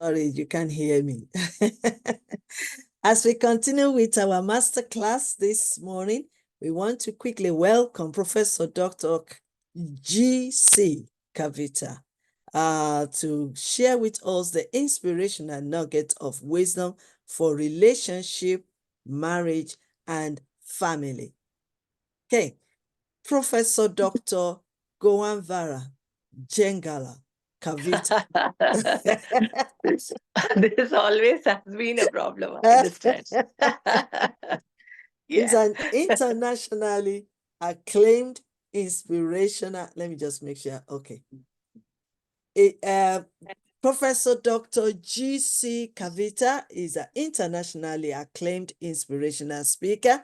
Sorry, you can't hear me. As we continue with our masterclass this morning, we want to quickly welcome Professor Dr. Y.Y.C.I Kavita to share with us the inspirational nugget of wisdom for relationship, marriage, and family. Okay, Professor Dr. Goanvara Jengala Kavita. This always has been a problem, I understand. He's an internationally acclaimed inspirational. Let me just make sure. Okay. Professor Dr. G.C. Kavita is an internationally acclaimed inspirational speaker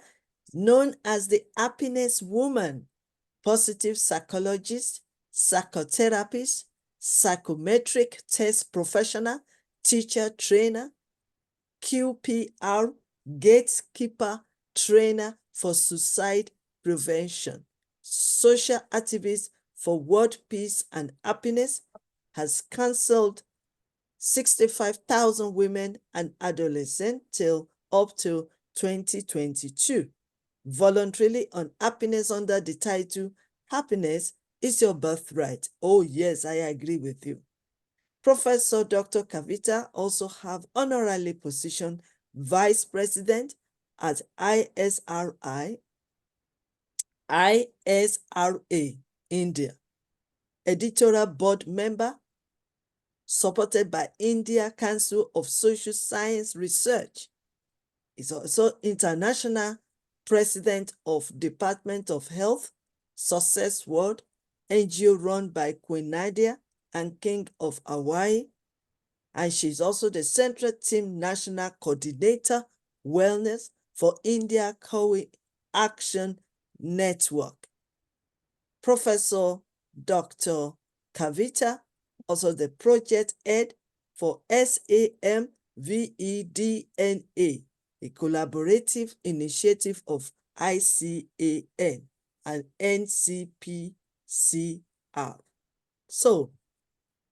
known as the happiness woman, positive psychologist, psychotherapist, psychometric test professional, teacher, trainer, QPR, gatekeeper, trainer for suicide prevention, social activist for world peace and happiness, has counseled 65,000 women and adolescents till up to 2022, voluntarily on happiness under the title, Happiness is Your Birthright. Oh yes, I agree with you. Professor Dr. Kavita also have honorary position Vice President at ISRA, India, editorial board member, supported by India Council of Social Science Research. Is also international president of Department of Health, Success World, NGO run by Queen Nadia and King of Hawaii. And she's also the Central Team National Coordinator, Wellness for India Co-Action Network. Professor Dr. Kavita, also the project head for SAMVEDNA, a collaborative initiative of ICAN and NCPCR. So,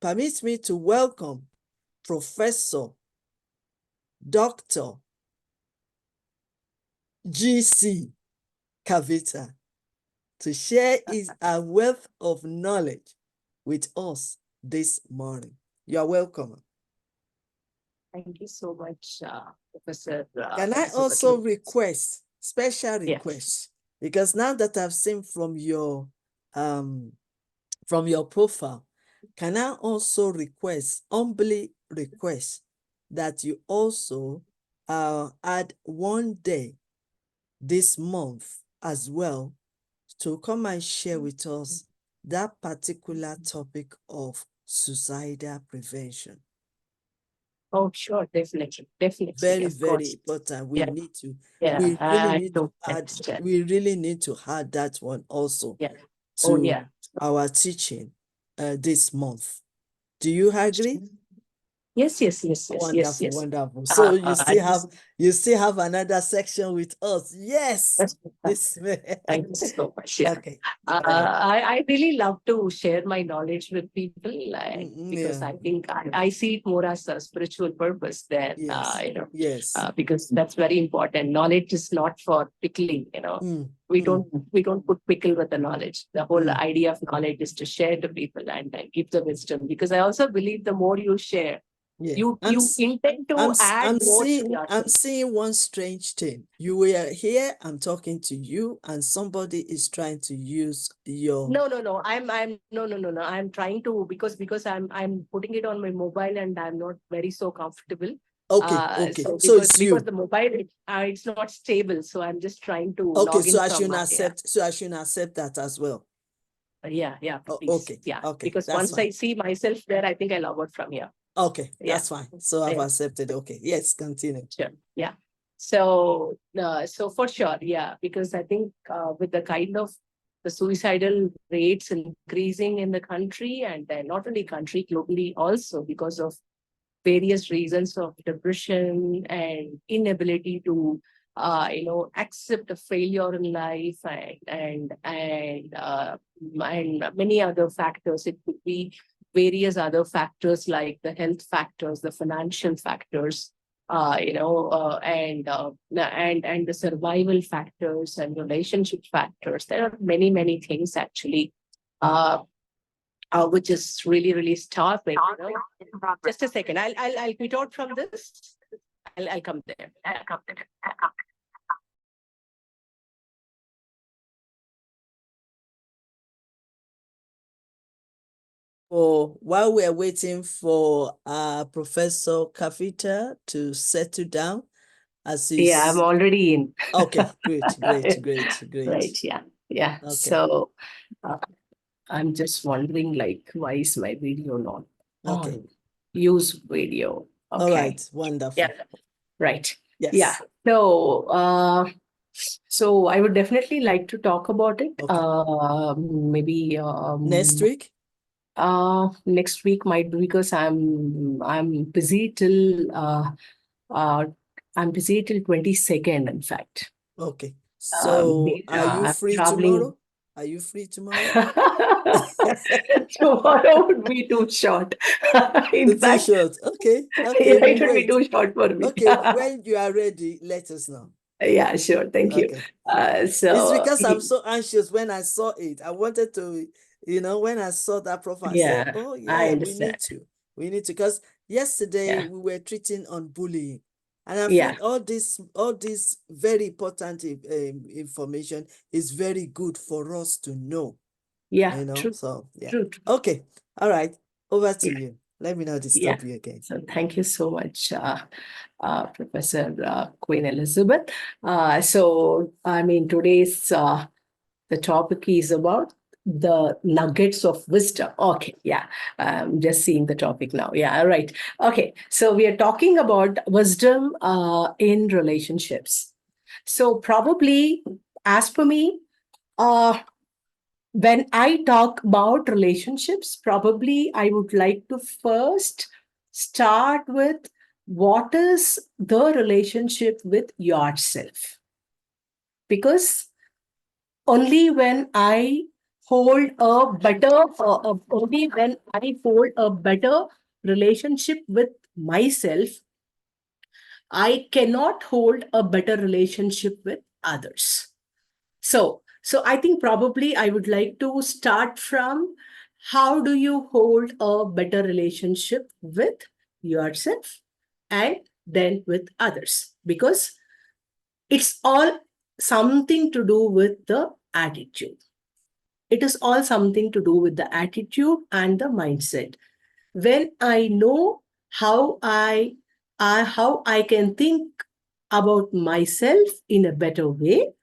permit me to welcome Professor Dr. G.C. Kavita to share his wealth of knowledge with us this morning. You are welcome. Thank you so much, Professor. Can I also request, special request, because now that I've seen from your profile, can I also request, humbly request, that you also add one day this month as well to come and share with us that particular topic of suicidal prevention. Oh, sure, definitely. Very, very important. We need to, we really need to add that one also to our teaching this month. Do you agree? Yes. Wonderful. So you still have another section with us. Yes. Thank you so much. Okay. I really love to share my knowledge with people because I think I see it more as a spiritual purpose than because that's very important. Knowledge is not for pickling. We don't put pickle with the knowledge. The whole idea of knowledge is to share to people and give the wisdom. Because I also believe the more you share, you intend to add more to yourself. I'm seeing one strange thing. You were here, I'm talking to you, and somebody is trying to use your... No. I'm trying to, because I'm putting it on my mobile and I'm not very so comfortable. Okay. So because the mobile, it's not stable. So I'm just trying to log in so I shouldn't accept that as well. Please. Okay. Because once I see myself there, I think I log out from here. Okay, that's fine. So I've accepted. Okay, yes, continue. Sure. Yeah. So for sure, because I think with the kind of the suicidal rates increasing in the country, and not only country, globally also, because of various reasons of depression and inability to accept a failure in life and many other factors. It could be various other factors like the health factors, the financial factors, and the survival factors and relationship factors. There are many, many things actually, which is really, really starving. Just a second, I'll quit out from this. I'll come there. While we're waiting for Professor Kavita to settle down, yeah, I'm already in. Okay, great. Right, yeah. Okay. So I'm just wondering, like, why is my video not on? Use video. Okay. All right, wonderful. Yeah, right. Yes. Yeah. So I would definitely like to talk about it. Maybe next week. Next week might be, because I'm busy till I'm busy till 22nd, in fact. Okay. So are you free tomorrow? Are you free tomorrow? Tomorrow would be too short. In fact, too short. Okay. It would be too short for me. Okay, when you are ready, let us know. Yeah, sure. Thank you. So it's because I'm so anxious. When I saw it, I wanted to, when I saw that profile, I said, oh yeah, we need to, because yesterday we were treating on bullying, and I feel all this very important information is very good for us to know. Yeah, true. So yeah. True. Okay. All right. Over to you. Let me not disturb you again. So thank you so much, Professor Queen Elizabeth. So I mean, today's the topic is about the nuggets of wisdom. Okay, yeah, I'm just seeing the topic now. Yeah, right. Okay, so we are talking about wisdom in relationships. So probably, as per me, when I talk about relationships, probably I would like to first start with what is the relationship with yourself. Because only when I hold a better, only when I hold a better relationship with myself, I cannot hold a better relationship with others. So I think probably I would like to start from how do you hold a better relationship with yourself and then with others, because it's all something to do with the attitude. It is all something to do with the attitude and the mindset. When I know how I can think about myself in a better way,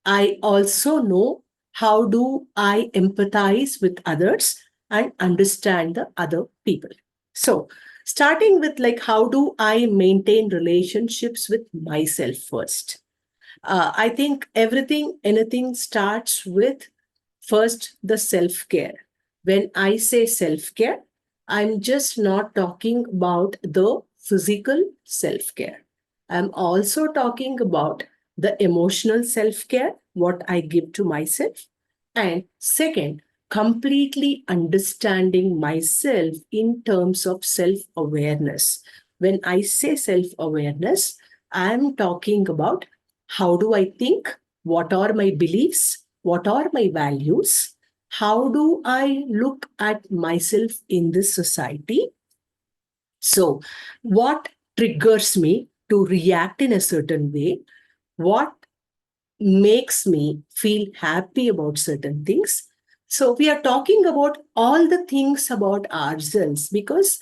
I also know how do I empathize with others and understand the other people. So starting with, like, how do I maintain relationships with myself first? I think anything starts with first the self-care. When I say self-care, I'm just not talking about the physical self-care. I'm also talking about the emotional self-care, what I give to myself. And second, completely understanding myself in terms of self-awareness. When I say self-awareness, I'm talking about how do I think? What are my beliefs? What are my values? How do I look at myself in this society? So, what triggers me to react in a certain way? What makes me feel happy about certain things? So, we are talking about all the things about ourselves, because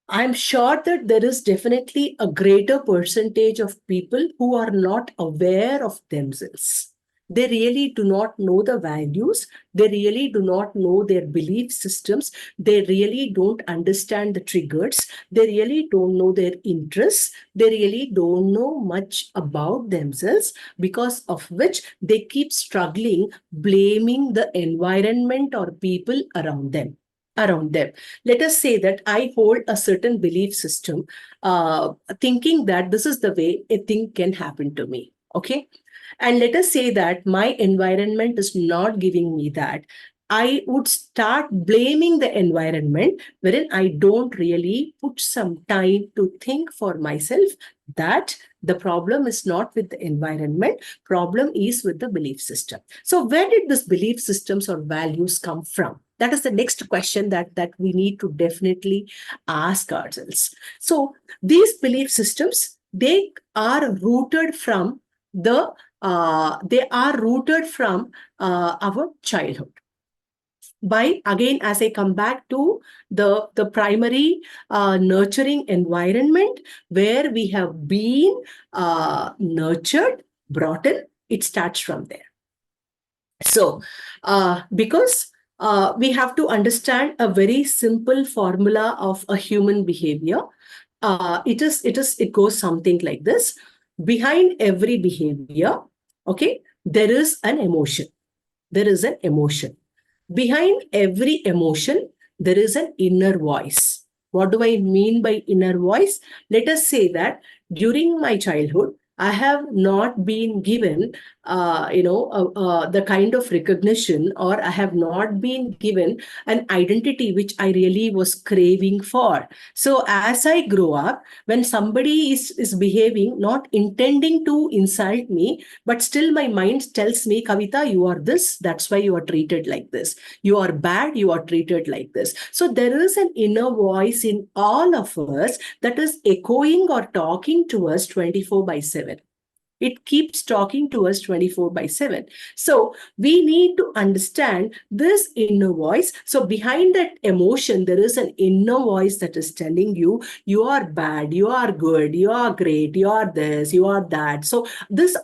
I'm sure that there is definitely a greater percentage of people who are not aware of themselves. They really do not know the values. They really do not know their belief systems. They really don't understand the triggers. They really don't know their interests. They really don't know much about themselves, because of which they keep struggling, blaming the environment or people around them. Let us say that I hold a certain belief system, thinking that this is the way a thing can happen to me. Okay. And let us say that my environment is not giving me that. I would start blaming the environment, wherein I don't really put some time to think for myself that the problem is not with the environment, problem is with the belief system. So where did this belief systems or values come from? That is the next question that we need to definitely ask ourselves. So these belief systems, they are rooted from our childhood. By again, as I come back to the primary nurturing environment where we have been nurtured, brought in, it starts from there. So because we have to understand a very simple formula of a human behavior. It goes something like this: behind every behavior, okay, there is an emotion. There is an emotion. Behind every emotion, there is an inner voice. What do I mean by inner voice? Let us say that during my childhood, I have not been given, the kind of recognition, or I have not been given an identity which I really was craving for. So as I grow up, when somebody is behaving, not intending to insult me, but still my mind tells me, Kavita, you are this, that's why you are treated like this. You are bad, you are treated like this. So there is an inner voice in all of us that is echoing or talking to us 24 by 7. It keeps talking to us 24 by 7. So we need to understand this inner voice. So behind that emotion, there is an inner voice that is telling you, you are bad, you are good, you are great, you are this, you are that. So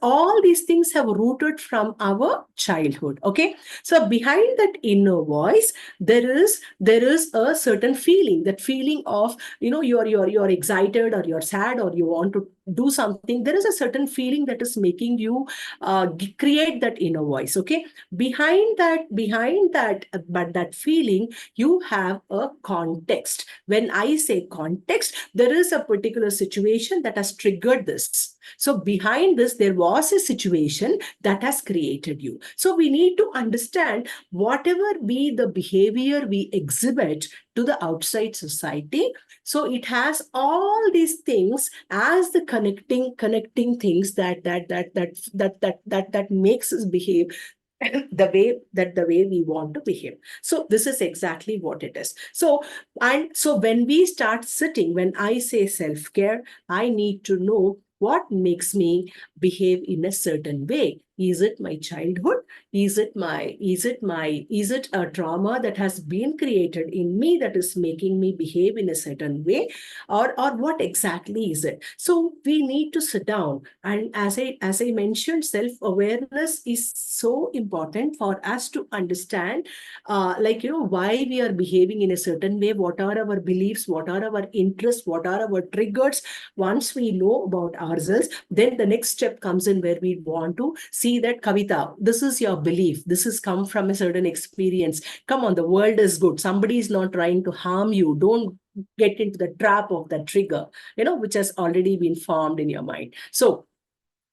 all these things have rooted from our childhood. Okay. So behind that inner voice, there is a certain feeling, that feeling of, you're excited, or you're sad, or you want to do something. There is a certain feeling that is making you create that inner voice. Okay. Behind that but that feeling, you have a context. When I say context, there is a particular situation that has triggered this. So behind this, there was a situation that has created you. So we need to understand, whatever be the behavior we exhibit to the outside society, so it has all these things as the connecting things that makes us behave the way we want to behave. So this is exactly what it is. So when we start sitting, when I say self-care, I need to know what makes me behave in a certain way. Is it my childhood? Is it a trauma that has been created in me that is making me behave in a certain way? Or what exactly is it? So we need to sit down. And as I mentioned, self-awareness is so important for us to understand, why we are behaving in a certain way, what are our beliefs, what are our interests, what are our triggers. Once we know about ourselves, then the next step comes in, where we want to see that, Kavita, this is your belief, this has come from a certain experience. Come on, the world is good, somebody is not trying to harm you. Don't get into the trap of that trigger, which has already been formed in your mind. So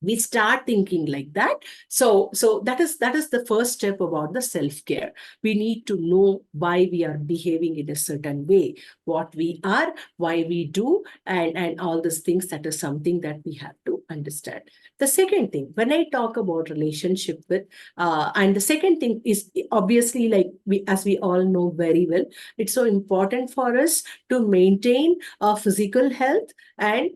we start thinking like that. So that is the first step about the self-care. We need to know why we are behaving in a certain way, what we are, why we do, and all these things. That is something that we have to understand. The second thing, when I talk about relationship with and the second thing is, obviously, like as we all know very well, it's so important for us to maintain our physical health and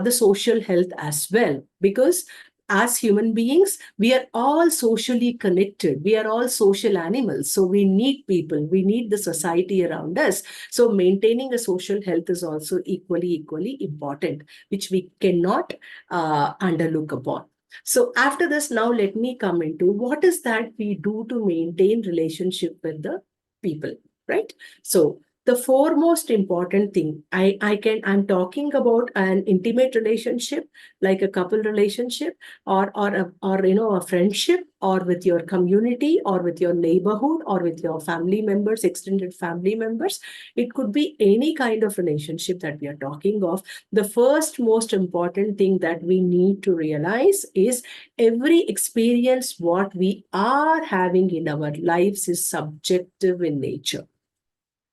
the social health as well, because as human beings, we are all socially connected. We are all social animals. So we need people. We need the society around us. So maintaining a social health is also equally important, which we cannot underlook upon. So after this, now let me come into what is that we do to maintain relationship with the people, right? So the foremost important thing, I'm talking about an intimate relationship, like a couple relationship, or a friendship, or with your community, or with your neighborhood, or with your family members, extended family members. It could be any kind of relationship that we are talking of. The first most important thing that we need to realize is every experience what we are having in our lives is subjective in nature.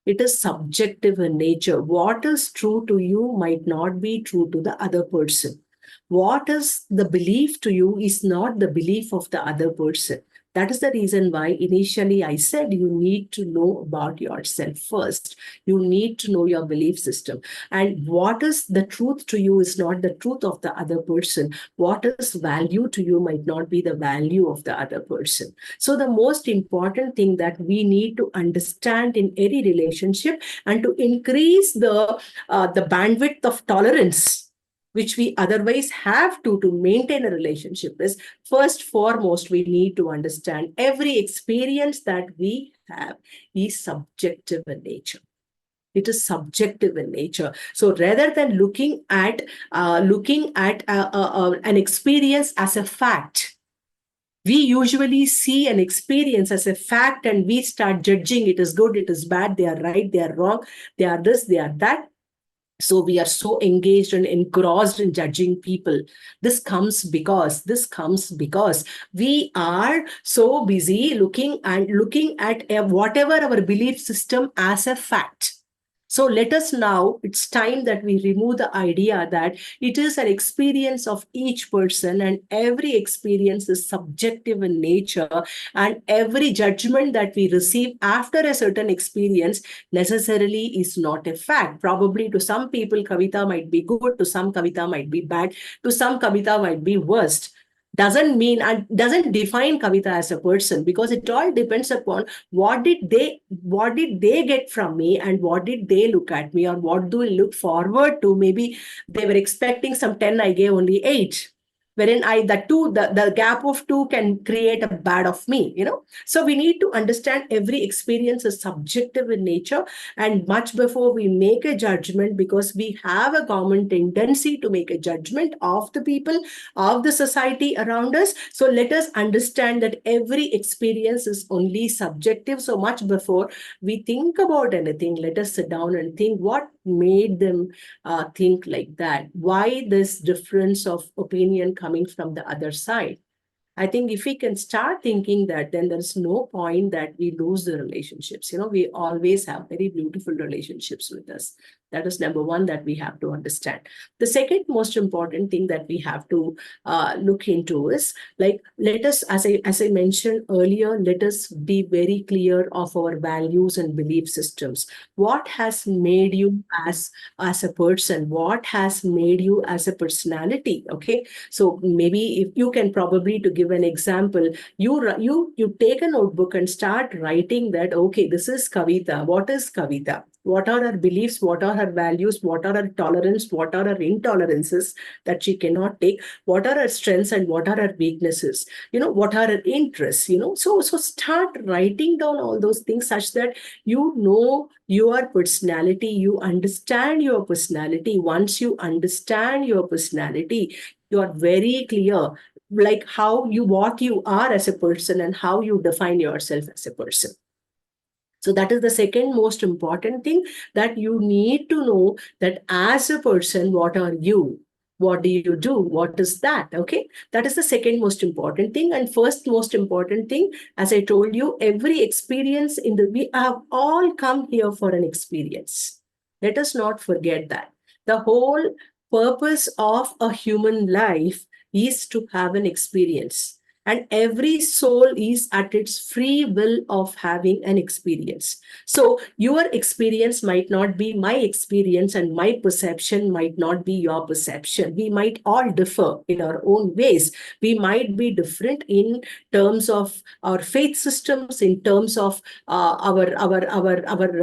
It is subjective in nature. What is true to you might not be true to the other person. What is the belief to you is not the belief of the other person. That is the reason why initially I said you need to know about yourself first. You need to know your belief system. And what is the truth to you is not the truth of the other person. What is value to you might not be the value of the other person. So the most important thing that we need to understand in any relationship, and to increase the bandwidth of tolerance which we otherwise have to maintain a relationship, is first foremost we need to understand every experience that we have is subjective in nature. It is subjective in nature. So rather than looking at an experience as a fact, we usually see an experience as a fact and we start judging. It is good, it is bad, they are right, they are wrong, they are this, they are that. So we are so engaged and engrossed in judging people. This comes because we are so busy looking at whatever our belief system as a fact. So let us now, it's time that we remove the idea that it is an experience of each person, and every experience is subjective in nature, and every judgment that we receive after a certain experience necessarily is not a fact. Probably to some people, Kavita might be good, to some Kavita might be bad, to some Kavita might be worst. Doesn't mean and doesn't define Kavita as a person, because it all depends upon what did they get from me, and what did they look at me, or what do I look forward to. Maybe they were expecting some 10, I gave only 8, wherein the gap of 2 can create a bad of me. So we need to understand every experience is subjective in nature, and much before we make a judgment, because we have a common tendency to make a judgment of the people, of the society around us. So let us understand that every experience is only subjective. So much before we think about anything, let us sit down and think what made them think like that. Why this difference of opinion coming from the other side? I think if we can start thinking that, then there's no point that we lose the relationships. We always have very beautiful relationships with us. That is number one that we have to understand. The second most important thing that we have to look into is, like, let us, as I mentioned earlier, let us be very clear of our values and belief systems. What has made you as a person? What has made you as a personality? Okay, so maybe if you can, probably to give an example, you take a notebook and start writing that, okay, this is Kavita. What is Kavita? What are her beliefs? What are her values? What are her tolerance? What are her intolerances that she cannot take? What are her strengths and what are her weaknesses? What are her interests? So start writing down all those things, such that you know your personality, you understand your personality. Once you understand your personality, you are very clear, like what you are as a person and how you define yourself as a person. So that is the second most important thing, that you need to know that as a person, what are you? What do you do? What is that? Okay. That is the second most important thing. And first most important thing, as I told you, every experience we have all come here for an experience. Let us not forget that. The whole purpose of a human life is to have an experience, and every soul is at its free will of having an experience. So your experience might not be my experience, and my perception might not be your perception. We might all differ in our own ways. We might be different in terms of our faith systems, in terms of our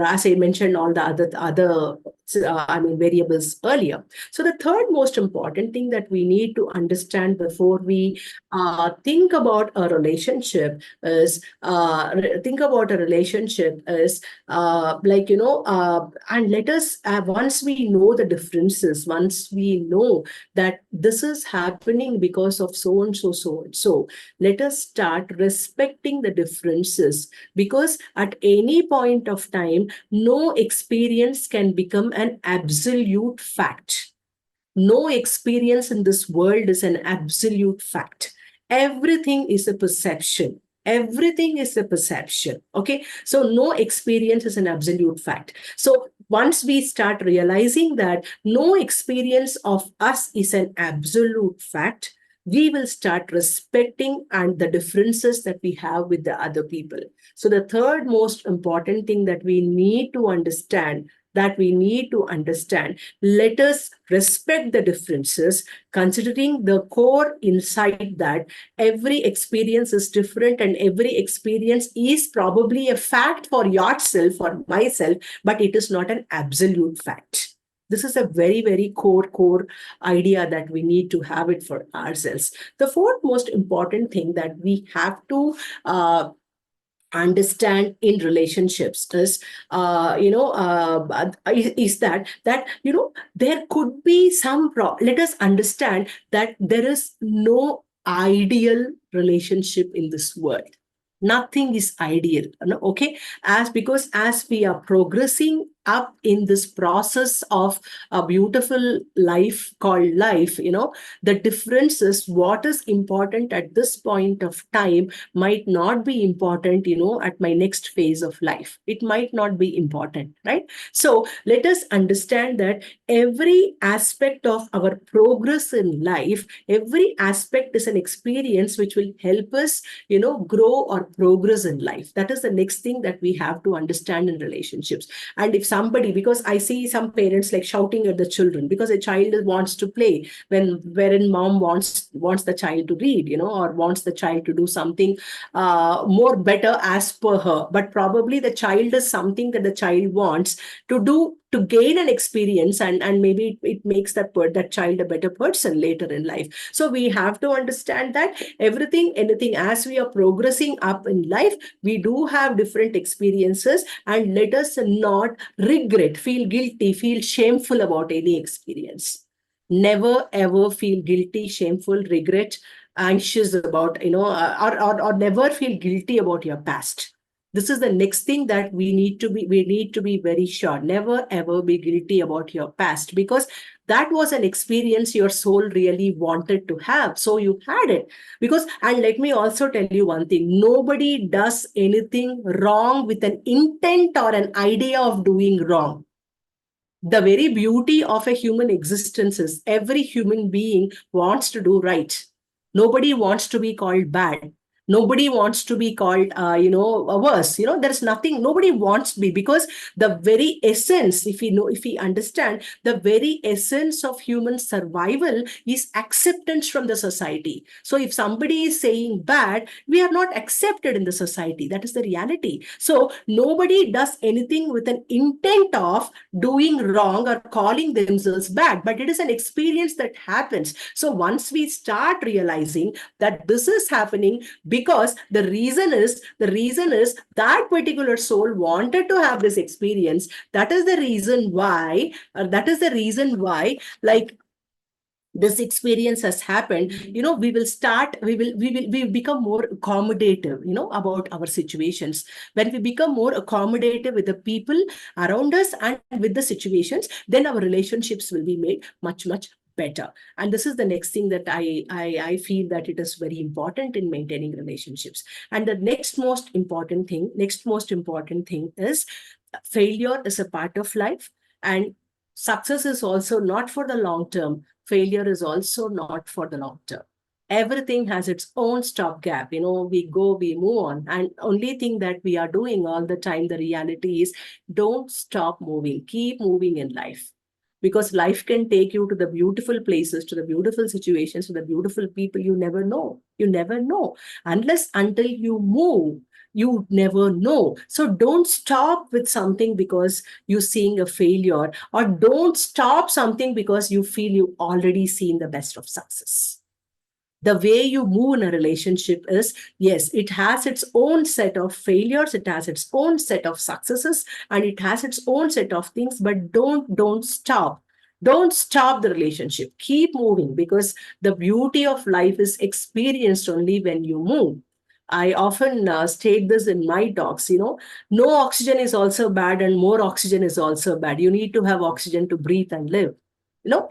as I mentioned, all the other variables earlier. So the third most important thing that we need to understand before we think about a relationship is think about a relationship is and let us once we know the differences, once we know that this is happening because of so and so, so and so, let us start respecting the differences, because at any point of time, no experience can become an absolute fact. No experience in this world is an absolute fact. Everything is a perception. Everything is a perception. Okay. So no experience is an absolute fact. So once we start realizing that no experience of us is an absolute fact, we will start respecting and the differences that we have with the other people. So the third most important thing that we need to understand, let us respect the differences, considering the core insight that every experience is different and every experience is probably a fact for yourself or myself, but it is not an absolute fact. This is a very, very core idea that we need to have it for ourselves. The fourth most important thing that we have to understand in relationships is is that there could be some let us understand that there is no ideal relationship in this world. Nothing is ideal, okay, as because as we are progressing up in this process of a beautiful life called life, the difference is what is important at this point of time might not be important, at my next phase of life. It might not be important, right? So let us understand that every aspect of our progress in life, every aspect is an experience which will help us, grow or progress in life. That is the next thing that we have to understand in relationships. And if somebody, because I see some parents like shouting at the children because a child wants to play, wherein mom wants the child to read, or wants the child to do something more better as per her, but probably the child is something that the child wants to do to gain an experience, and maybe it makes that child a better person later in life. So we have to understand that anything, as we are progressing up in life, we do have different experiences, and let us not regret, feel guilty, feel shameful about any experience. Never ever feel guilty, shameful, regret, anxious about, or never feel guilty about your past. This is the next thing that we need to be very sure. Never ever be guilty about your past, because that was an experience your soul really wanted to have, so you had it. Because, and let me also tell you one thing, nobody does anything wrong with an intent or an idea of doing wrong. The very beauty of a human existence is every human being wants to do right. Nobody wants to be called bad. Nobody wants to be called, worse. There's nothing, nobody wants to be, because the very essence, if we understand, the very essence of human survival is acceptance from the society. So if somebody is saying bad, we are not accepted in the society. That is the reality. So nobody does anything with an intent of doing wrong or calling themselves bad, but it is an experience that happens. So once we start realizing that this is happening because the reason is that particular soul wanted to have this experience, that is the reason why like this experience has happened, we become more accommodative, about our situations. When we become more accommodative with the people around us and with the situations, then our relationships will be made much better. And this is the next thing that I feel that it is very important in maintaining relationships. And the next most important thing is failure is a part of life, and success is also not for the long term. Failure is also not for the long term. Everything has its own stopgap. We go, we move on. And only thing that we are doing all the time, the reality is, don't stop moving. Keep moving in life. Because life can take you to the beautiful places, to the beautiful situations, to the beautiful people. You never know. You never know. Until you move, you never know. So don't stop with something because you're seeing a failure, or don't stop something because you feel you already seen the best of success. The way you move in a relationship is, yes, it has its own set of failures, it has its own set of successes, and it has its own set of things, but don't stop. Don't stop the relationship. Keep moving, because the beauty of life is experienced only when you move. I often state this in my talks, no oxygen is also bad, and more oxygen is also bad. You need to have oxygen to breathe and live.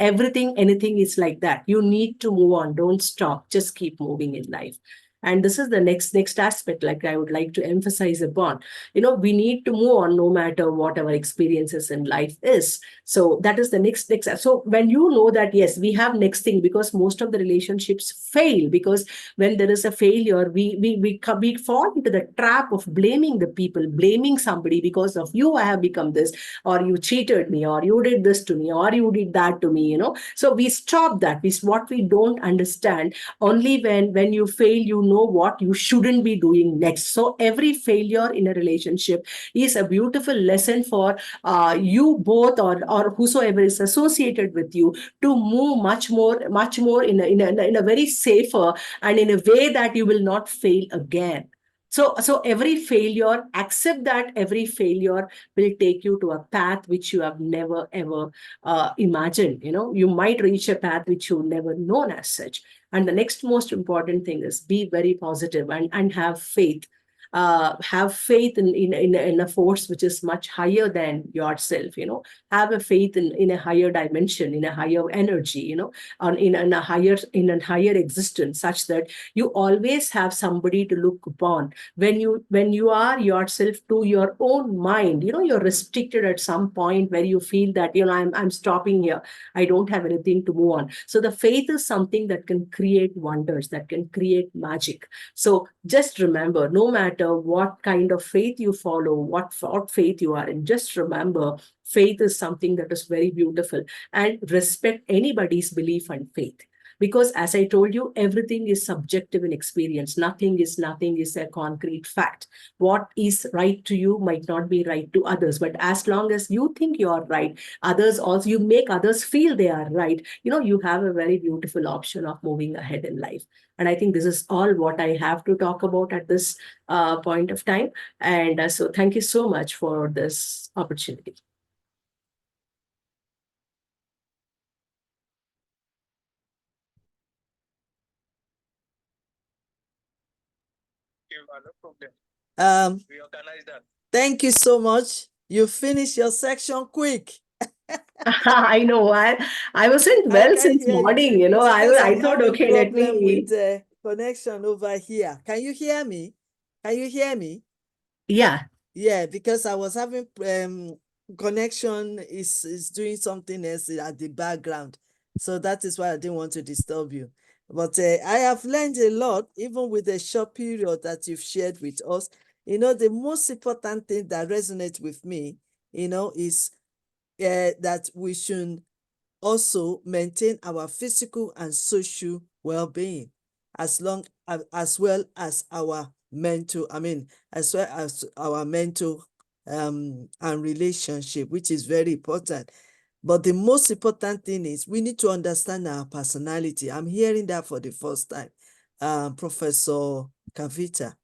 Everything, anything is like that. You need to move on. Don't stop. Just keep moving in life. And this is the next aspect, like I would like to emphasize upon. We need to move on no matter what our experiences in life is. So that is the next. So when you know that, yes, we have next thing, because most of the relationships fail, because when there is a failure, we fall into the trap of blaming the people, blaming somebody, because of you I have become this, or you cheated me, or you did this to me, or you did that to me. So we stop that. What we don't understand, only when you fail, you know what you shouldn't be doing next. So every failure in a relationship is a beautiful lesson for you both, or whosoever is associated with you, to move much more in a very safer, and in a way that you will not fail again. So every failure, accept that every failure will take you to a path which you have never ever imagined. You might reach a path which you never known as such. And the next most important thing is, be very positive, and have faith. Have faith in a force which is much higher than yourself. Have a faith in a higher dimension, in a higher energy, in a higher existence, such that you always have somebody to look upon. When you are yourself to your own mind, you're restricted at some point where you feel that, I'm stopping here, I don't have anything to move on. So the faith is something that can create wonders, that can create magic. So just remember, no matter what kind of faith you follow, what faith you are in, just remember, faith is something that is very beautiful. And respect anybody's belief and faith, because as I told you, everything is subjective in experience. Nothing is a concrete fact. What is right to you might not be right to others, but as long as you think you are right, others also, you make others feel they are right, you have a very beautiful option of moving ahead in life. And I think this is all what I have to talk about at this point of time. And so thank you so much for this opportunity. Um, Thank you so much. You finished your section quick. I know. I wasn't I well can since hear you. morning. It's because I I'm thought, having okay, let problem with me. the connection over here. Can you hear me? Can you hear me? Yeah. Yeah, because I was having connection is doing something else at the background. So that is why I didn't want to disturb you. But I have learned a lot, even with the short period that you've shared with us. The most important thing that resonates with me, is that we should also maintain our physical and social well-being, as well as our mental, as well as our mental and relationship, which is very important. But the most important thing is we need to understand our personality. I'm hearing that for the first time, Professor Kavita.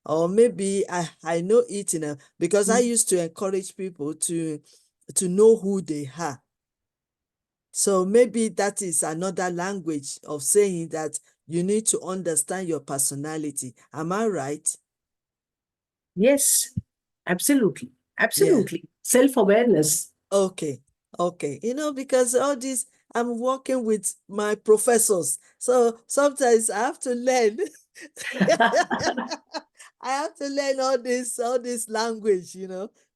Or maybe I know it because I used to encourage people to know who they are. So maybe that is another language of saying that you need to understand your personality. Am I right? Yes. Absolutely. Yeah. Absolutely. Self-awareness. Okay. Okay. Because all this, I'm working with my professors. So sometimes I have to learn. I have to learn all this language,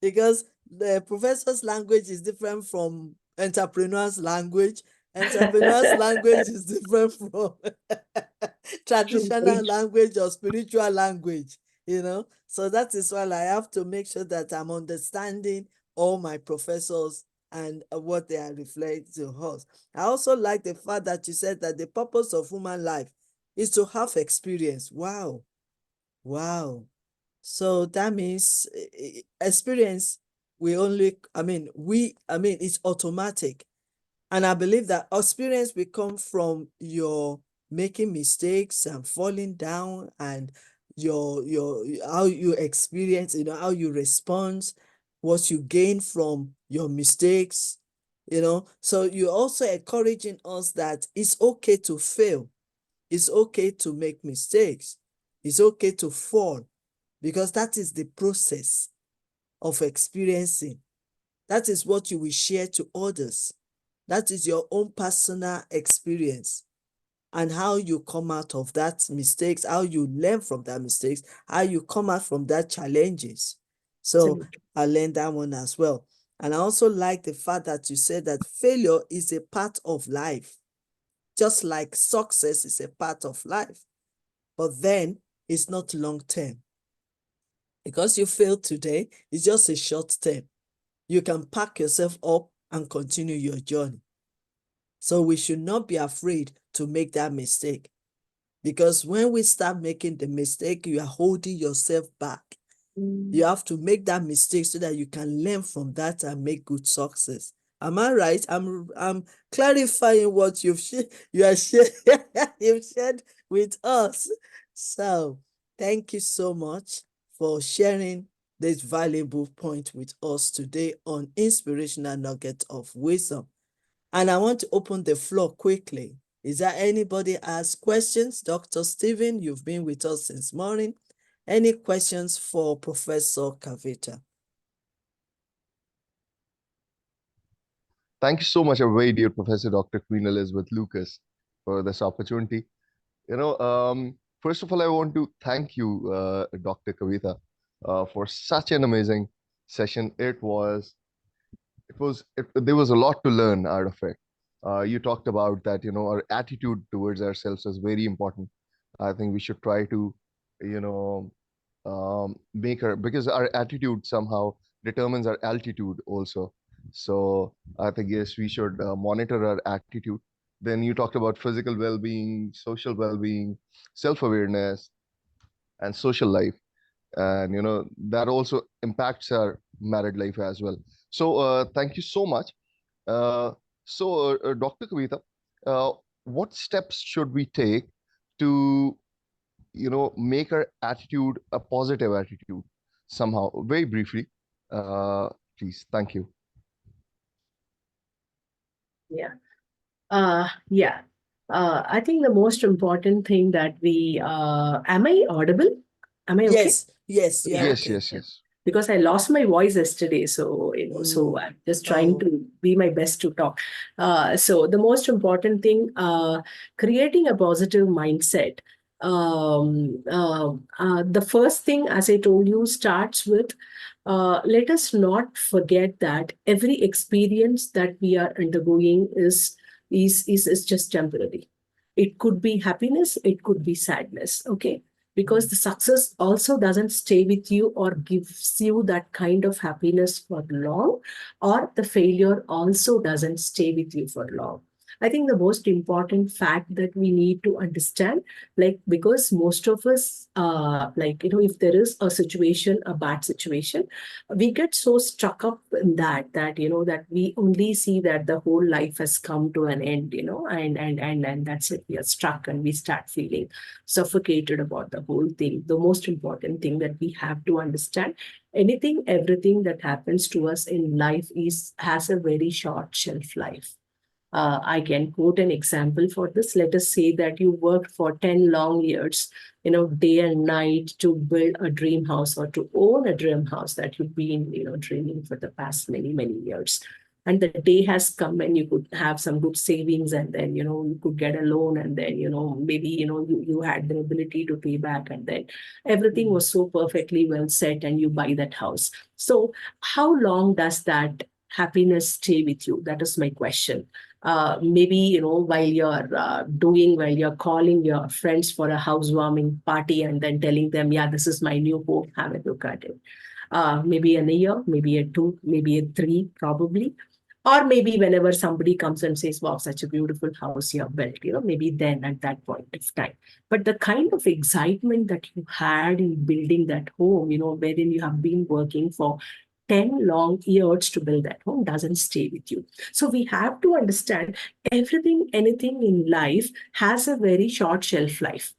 because the professor's language is different from entrepreneur's language. Entrepreneur's language is different from True. Very traditional true. language or spiritual language, So that is why I have to make sure that I'm understanding all my professors and what they are reflecting to us. I also like the fact that you said that the purpose of human life is to have experience. Wow. Wow. So that means experience, it's automatic. And I believe that experience will come from your making mistakes and falling down, and your how you experience, how you respond, what you gain from your mistakes, So you're also encouraging us that it's okay to fail. It's okay to make mistakes. It's okay to fall, because that is the process of experiencing. That is what you will share to others. That is your own personal experience, and how you come out of that mistakes, how you learn from that mistakes, how you come out from that challenges. So Absolutely. I learned that one as well. And I also like the fact that you said that failure is a part of life, just like success is a part of life. But then it's not long term. Because you failed today, it's just a short term. You can pack yourself up and continue your journey. So we should not be afraid to make that mistake. Because when we start making the mistake, you are holding yourself back. You have to make that mistake so that you can learn from that and make good success. Am I right? I'm clarifying what you've you've shared with us. So thank you so much for sharing this valuable point with us today on Inspirational Nugget of Wisdom. And I want to open the floor quickly. Is there anybody has questions? Dr. Stephen, you've been with us since morning. Any questions for Professor Kavita? Thank you so much, our very dear Professor Dr. Queen Elizabeth Lucas, for this opportunity. First of all, I want to thank you, Dr. Kavita, for such an amazing session. There was a lot to learn out of it. You talked about that, our attitude towards ourselves is very important. I think we should try to, you know, because our attitude somehow determines our altitude also. So I think, yes, we should monitor our attitude. Then you talked about physical well-being, social well-being, self-awareness, and social life. And, that also impacts our married life as well. So thank you so much. Uh, Dr. Kavita, uh, what steps should we take to, make our attitude a positive attitude somehow? Very briefly, uh, please. Thank you. Yeah. Yeah. I think the most important thing that am I audible? Am I okay? Yes, you are Yeah. Yes, okay. yes, yes. Because I lost my voice yesterday, so so I'm just trying to be my best to talk. So the most important thing, creating a positive mindset. The first thing, as I told you, starts with let us not forget that every experience that we are undergoing is just temporary. It could be happiness, it could be sadness. Okay, because the success also doesn't stay with you or gives you that kind of happiness for long, or the failure also doesn't stay with you for long. I think the most important fact that we need to understand, like, because most of us, if there is a situation, a bad situation, we get so stuck up in that we only see that the whole life has come to an end, and that's it. We are stuck and we start feeling suffocated about the whole thing. The most important thing that we have to understand, anything, everything that happens to us in life has a very short shelf life. I can quote an example for this. Let us say that you worked for 10 long years, day and night to build a dream house or to own a dream house that you've been, dreaming for the past many, many years. And the day has come and you could have some good savings, and then, you could get a loan, and then, maybe, you had the ability to pay back, and then everything was so perfectly well set and you buy that house. So how long does that happiness stay with you? That is my question. Maybe, while you're calling your friends for a housewarming party and then telling them, yeah, this is my new home, have a look at it. Maybe in a year, maybe a two, maybe a three, probably. Or maybe whenever somebody comes and says, wow, such a beautiful house you have built, maybe then at that point of time. But the kind of excitement that you had in building that home, wherein you have been working for 10 long years to build that home doesn't stay with you. So we have to understand everything, anything in life has a very short shelf life.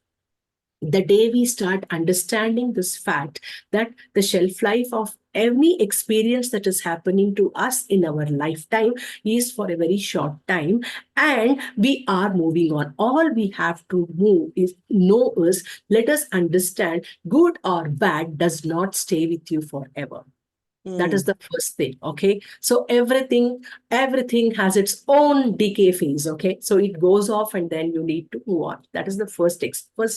The day we start understanding this fact that the shelf life of any experience that is happening to us in our lifetime is for a very short time, and we are moving on. All we have to move is know is, let us understand, good or bad does not stay with you forever. That is the first thing. Okay, so everything has its own decay phase. Okay, so it goes off and then you need to move on. That is the first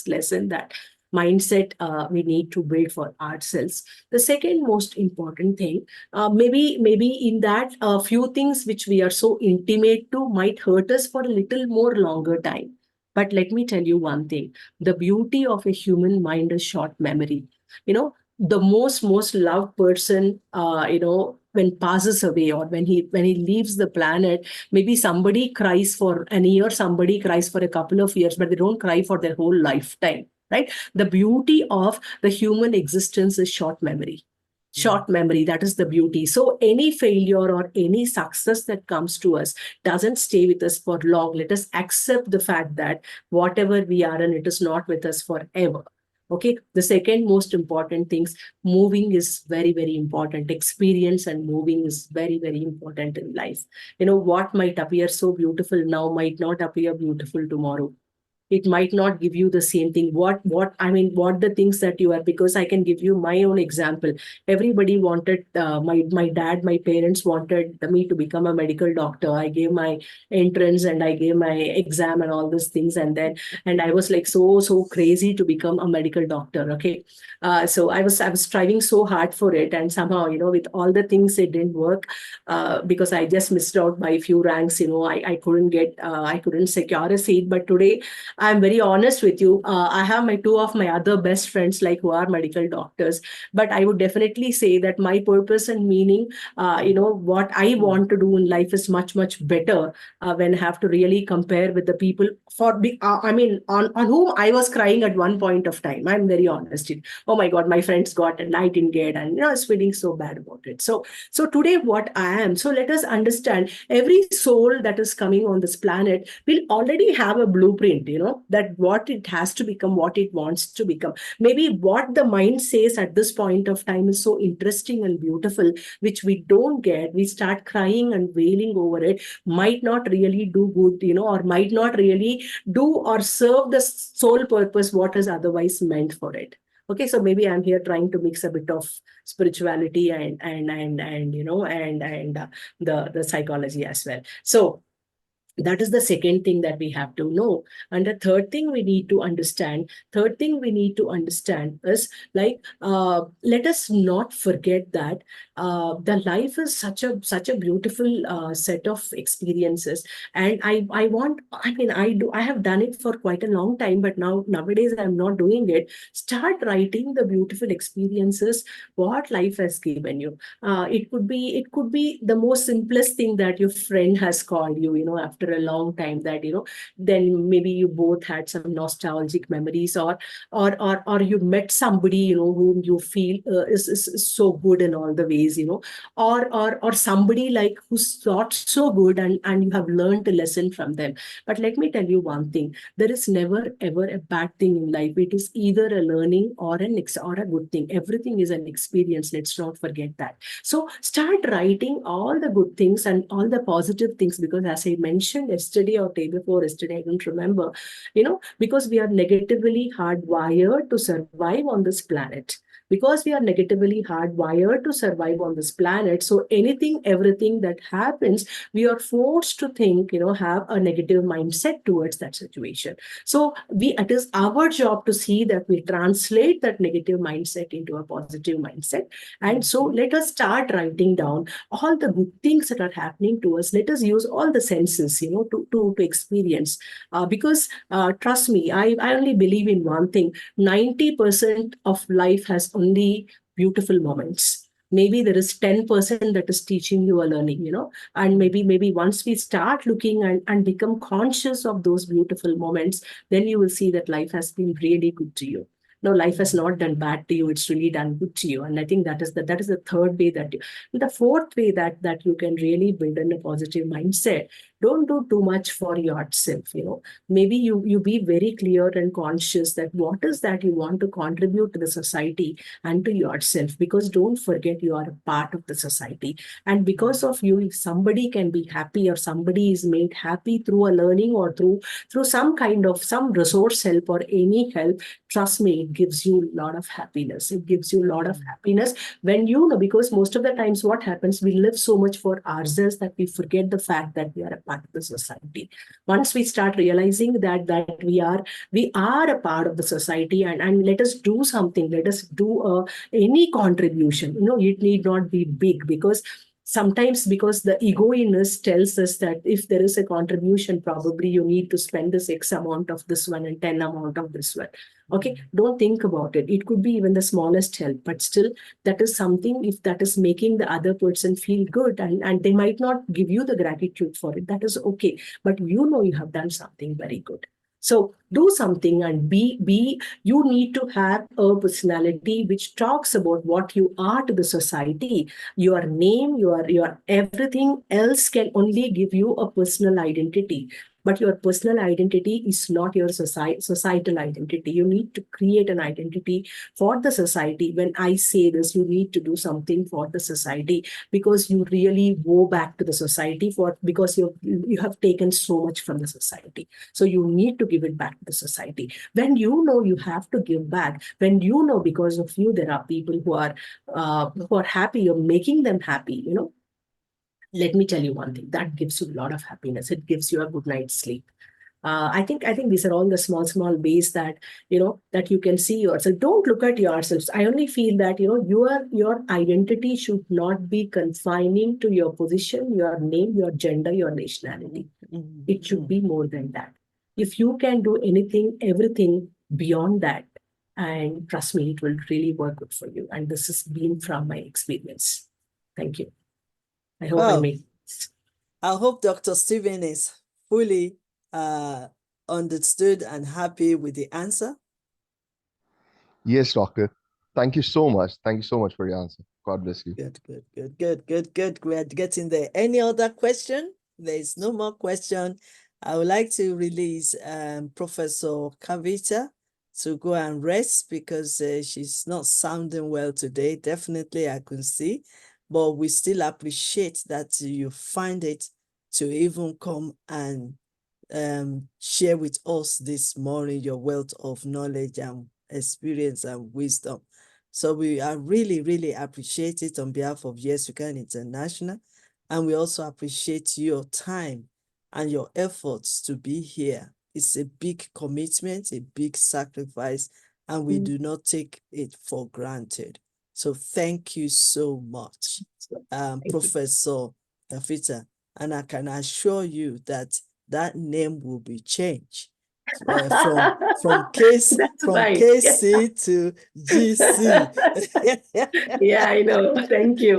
lesson, that mindset we need to build for ourselves. The second most important thing, maybe in that few things which we are so intimate to might hurt us for a little more longer time. But let me tell you one thing, the beauty of a human mind is short memory. You know, the most loved person, when passes away, or when he leaves the planet, maybe somebody cries for an year, somebody cries for a couple of years, but they don't cry for their whole lifetime, right? The beauty of the human existence is short memory. Short memory, that is the beauty. So any failure or any success that comes to us doesn't stay with us for long. Let us accept the fact that whatever we are in, it is not with us forever. Okay, the second most important things, moving is very, very important. Experience and moving is very, very important in life. What might appear so beautiful now might not appear beautiful tomorrow. It might not give you the same thing. What the things that you are, because I can give you my own example. Everybody wanted, my dad, my parents wanted me to become a medical doctor. I gave my entrance and I gave my exam and all those things, and I was like so crazy to become a medical doctor. Okay, so I was striving so hard for it, and somehow, with all the things, it didn't work, because I just missed out by a few ranks. I couldn't get, I couldn't secure a seat. But today, I'm very honest with you. I have my two of my other best friends, like, who are medical doctors. But I would definitely say that my purpose and meaning, what I want to do in life is much, much better, when I have to really compare with the people on whom I was crying at one point of time. I'm very honest. Oh my God, my friends got and I didn't get, and I was feeling so bad about it. So today, what I am. So let us understand, every soul that is coming on this planet will already have a blueprint, that what it has to become, what it wants to become. Maybe what the mind says at this point of time is so interesting and beautiful, which we don't get. We start crying and wailing over it, might not really do good, or might not really do or serve the sole purpose what is otherwise meant for it. Okay, so maybe I'm here trying to mix a bit of spirituality and the psychology as well. So that is the second thing that we have to know. And the third thing we need to understand is, like, let us not forget that the life is such a beautiful set of experiences. And I have done it for quite a long time, but nowadays I'm not doing it. Start writing the beautiful experiences what life has given you. It could be the most simplest thing, that your friend has called you, after a long time, that, then maybe you both had some nostalgic memories, or you met somebody, whom you feel is so good in all the ways, or somebody like who's not so good, and you have learned a lesson from them. But let me tell you one thing, there is never ever a bad thing in life. It is either a learning or a good thing. Everything is an experience. Let's not forget that. So start writing all the good things and all the positive things, because as I mentioned yesterday or day before yesterday, I don't remember, because we are negatively hardwired to survive on this planet. Because we are negatively hardwired to survive on this planet, so anything, everything that happens, we are forced to think, have a negative mindset towards that situation. So it is our job to see that we translate that negative mindset into a positive mindset. And so let us start writing down all the good things that are happening to us. Let us use all the senses, to experience. Because trust me, I only believe in one thing: 90% of life has only beautiful moments. Maybe there is 10% that is teaching you or learning, and maybe once we start looking and become conscious of those beautiful moments, then you will see that life has been really good to you. No, life has not done bad to you. It's really done good to you. And I think that is the third way that the fourth way that you can really build in a positive mindset. Don't do too much for yourself. Maybe you be very clear and conscious that what is that you want to contribute to the society and to yourself, because don't forget you are a part of the society. And because of you, if somebody can be happy or somebody is made happy through a learning or through some kind of some resource help or any help, trust me, it gives you a lot of happiness. It gives you a lot of happiness when because most of the times what happens, we live so much for ourselves that we forget the fact that we are a part of the society. Once we start realizing that we are a part of the society, and let us do something, let us do any contribution. It need not be big, because sometimes because the ego in us tells us that if there is a contribution, probably you need to spend this X amount of this one and 10 amount of this one. Okay, don't think about it. It could be even the smallest help, but still, that is something, if that is making the other person feel good, and they might not give you the gratitude for it, that is okay. But you have done something very good. So do something and be you need to have a personality which talks about what you are to the society. Your name, your everything else can only give you a personal identity. But your personal identity is not your societal identity. You need to create an identity for the society. When I say this, you need to do something for the society, because you really go back to the society because you have taken so much from the society. So you need to give it back to the society. When you have to give back, when because of you there are people who are happy, you're making them happy. Let me tell you one thing that gives you a lot of happiness. It gives you a good night's sleep. I think these are all the small ways that that you can see yourself. Don't look at yourselves. I only feel that your identity should not be confining to your position, your name, your gender, your nationality. It should be more than that. If you can do anything, everything beyond that, and trust me, it will really work good for you. And this has been from my experience. Thank you. I hope I made sense. I hope Dr. Stephen is fully understood and happy with the answer. Yes, doctor. Thank you so much. Thank you so much for your answer. God bless you. Good. We are getting there. Any other question? There is no more question. I would like to release Professor Kavita to go and rest, because she's not sounding well today. Definitely, I can see. But we still appreciate that you find it to even come and share with us this morning your wealth of knowledge and experience and wisdom. So we are really appreciate it on behalf of Y.Y.C.I International. And we also appreciate your time and your efforts to be here. It's a big commitment, a big sacrifice, and we do not take it for granted. So thank you so much, Professor Tafita. And I can assure you that that name will be changed from KC to GC. Yeah, I know. Thank you.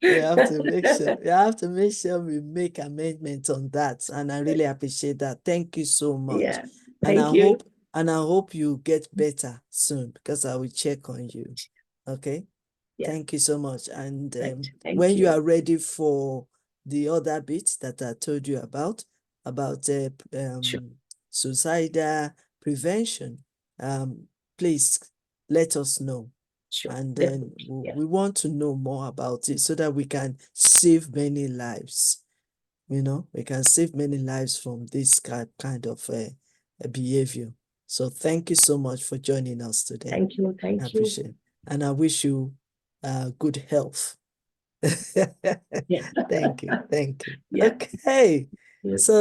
We have to make sure. We have to make sure we make amendments on that, and I really appreciate that. Thank you so much. Yeah, thank you. I hope you get better soon, because I will check on you. Okay. Yeah. Thank you so much. And when you are ready for the other bits that I told you about Sure. suicidal prevention, please let us know. Sure. And then we want to know more about it so that we can save many lives. We can save many lives from this kind of behavior. So thank you so much for joining us today. Thank you. I appreciate it. And I wish you good health. Yeah. Thank you. Yeah. Okay. Yes. So